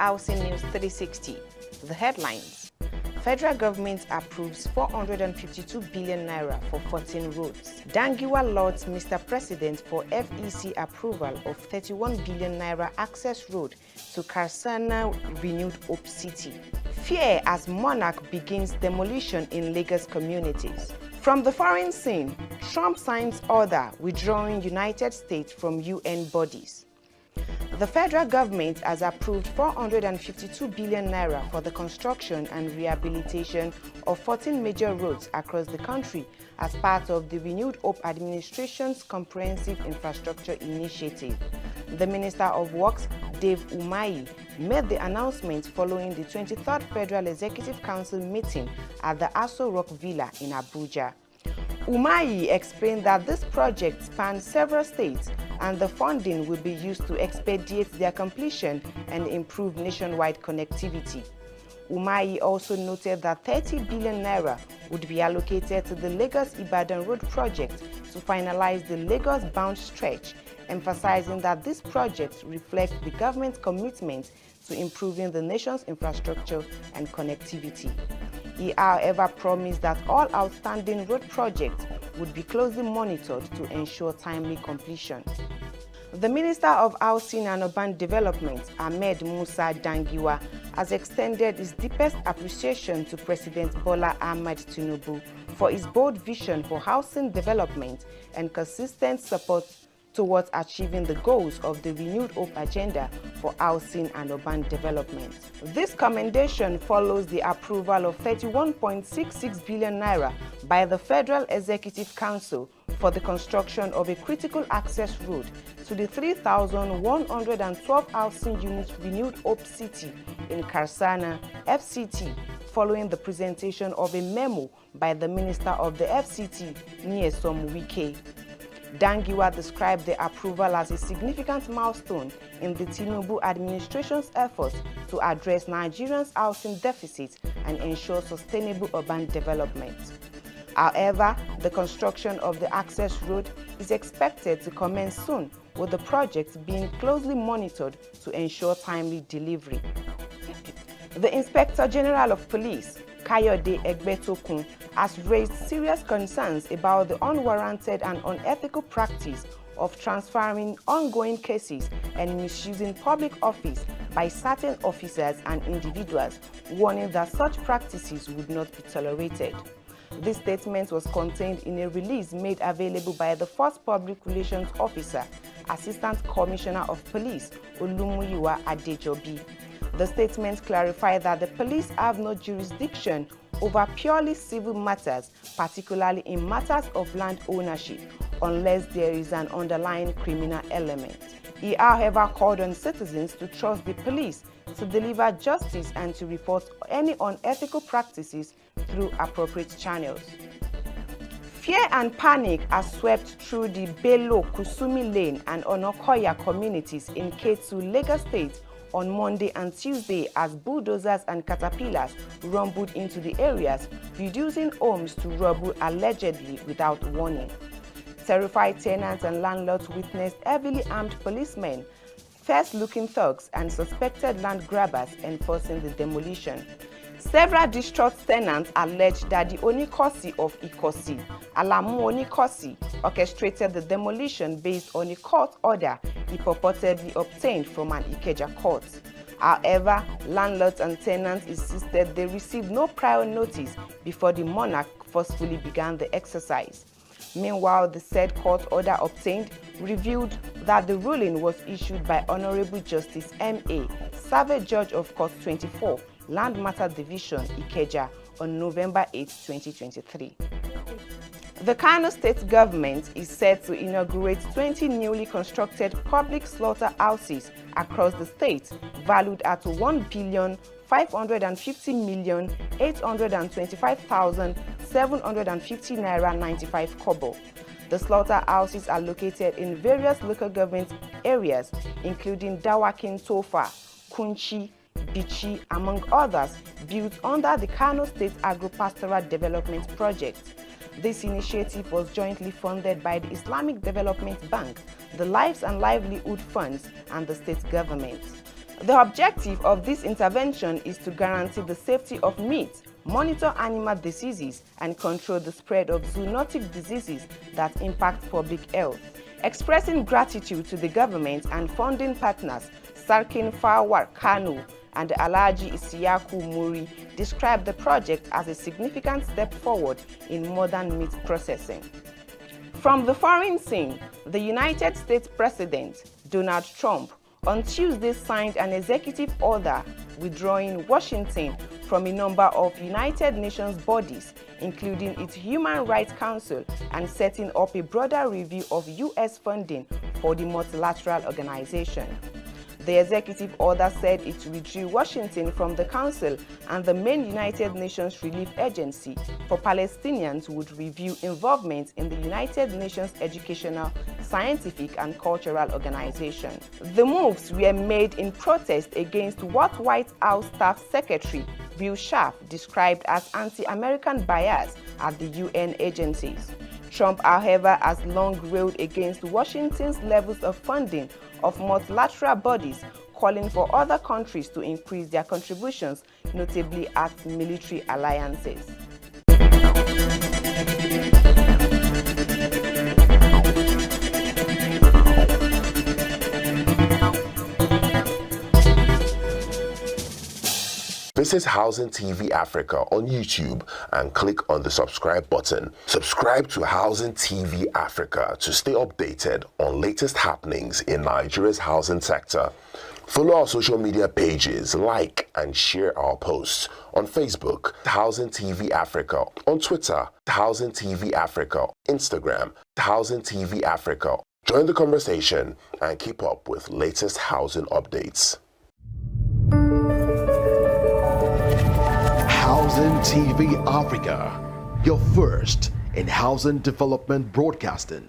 Housing News 360. The headlines. Federal government approves 452 billion naira for 14 roads. Dangiwa lauds Mr. President for FEC approval of 31 billion naira access road to Karsana Renewed Hope City. Fear as monarch begins demolition in Lagos communities. From the foreign scene, Trump signs order withdrawing United States from UN bodies. The federal government has approved 452 billion naira for the construction and rehabilitation of 14 major roads across the country as part of the Renewed Hope administration's comprehensive infrastructure initiative. The Minister of Works, Dave Umahi, made the announcement following the 23rd Federal Executive Council meeting at the Aso Rock Villa in Abuja. Umahi explained that this project spans several states and the funding will be used to expedite their completion and improve nationwide connectivity. Umahi also noted that 30 billion naira would be allocated to the Lagos-Ibadan Road project to finalize the Lagos-bound stretch, emphasizing that this project reflects the government's commitment to improving the nation's infrastructure and connectivity. He, however, promised that all outstanding road projects would be closely monitored to ensure timely completion. The Minister of Housing and Urban Development, Ahmed Dangiwa, has extended his deepest appreciation to President Bola Tinubu for his bold vision for housing development and consistent support towards achieving the goals of the Renewed Hope agenda for housing and urban development. This commendation follows the approval of 31.66 billion naira by the Federal Executive Council for the construction of a critical access road to the 3,112 housing units Renewed Hope City in Karsana, FCT, following the presentation of a memo by the Minister of the FCT, Nyesom Wike. Dangiwa described the approval as a significant milestone in the Tinubu administration's efforts to address Nigerians' housing deficit and ensure sustainable urban development. However, the construction of the access road is expected to commence soon, with the project being closely monitored to ensure timely delivery. The Inspector General of Police, Kayode Egbetokun, has raised serious concerns about the unwarranted and unethical practice of transferring ongoing cases and misusing public office by certain officers and individuals, warning that such practices would not be tolerated. This statement was contained in a release made available by the First Public Relations Officer, Assistant Commissioner of Police, Olumuyiwa Adejobi. The statement clarified that the police have no jurisdiction over purely civil matters, particularly in matters of land ownership, unless there is an underlying criminal element. He, however, called on citizens to trust the police to deliver justice and to report any unethical practices through appropriate channels. Fear and panic are swept through the Bello, Kusumi Lane and Onokoya communities in Ketu, Lagos State on Monday and Tuesday as bulldozers and caterpillars rumbled into the areas, reducing homes to rubble allegedly without warning. Terrified tenants and landlords witnessed heavily armed policemen, fierce-looking thugs, and suspected land grabbers enforcing the demolition. Several distraught tenants alleged that the Onikosi of Ikosi, Alamu Onikosi, orchestrated the demolition based on a court order he purportedly obtained from an Ikeja court. However, landlords and tenants insisted they received no prior notice before the monarch forcefully began the exercise. Meanwhile, the said court order obtained revealed that the ruling was issued by Honorable Justice M.A., Savage Judge of Court 24, Land Matter Division, Ikeja, on November 8, 2023. The Kano State government is set to inaugurate 20 newly constructed public slaughterhouses across the state, valued at 1,550,825,750 naira 95 kobo. The slaughterhouses are located in various local government areas, including Dawakin Tofa, Kunchi, Bichi, among others, built under the Kano State Agro-Pastoral Development Project. This initiative was jointly funded by the Islamic Development Bank, the Lives and Livelihood Funds, and the state government. The objective of this intervention is to guarantee the safety of meat, monitor animal diseases, and control the spread of zoonotic diseases that impact public health. Expressing gratitude to the government and funding partners, Sarkin Fawar Kano and Alhaji Isiyaku Muri described the project as a significant step forward in modern meat processing. From the foreign scene, the United States President, Donald Trump, on Tuesday signed an executive order withdrawing Washington from a number of United Nations bodies, including its Human Rights Council, and setting up a broader review of U.S. funding for the multilateral organization. The executive order said it withdrew Washington from the Council, and the main United Nations Relief Agency for Palestinians would review involvement in the United Nations Educational, Scientific and Cultural Organization. The moves were made in protest against what White House Staff Secretary Bill Sharp described as anti-American bias at the UN agencies. Trump, however, has long railed against Washington's levels of funding of multilateral bodies, calling for other countries to increase their contributions, notably at military alliances. Visit Housing TV Africa on YouTube and click on the subscribe button. Subscribe to Housing TV Africa to stay updated on latest happenings in Nigeria's housing sector. Follow our social media pages, like and share our posts on Facebook, Housing TV Africa, on Twitter, Housing TV Africa, Instagram, Housing TV Africa. Join the conversation and keep up with latest housing updates. Housing TV Africa, your first in housing development broadcasting.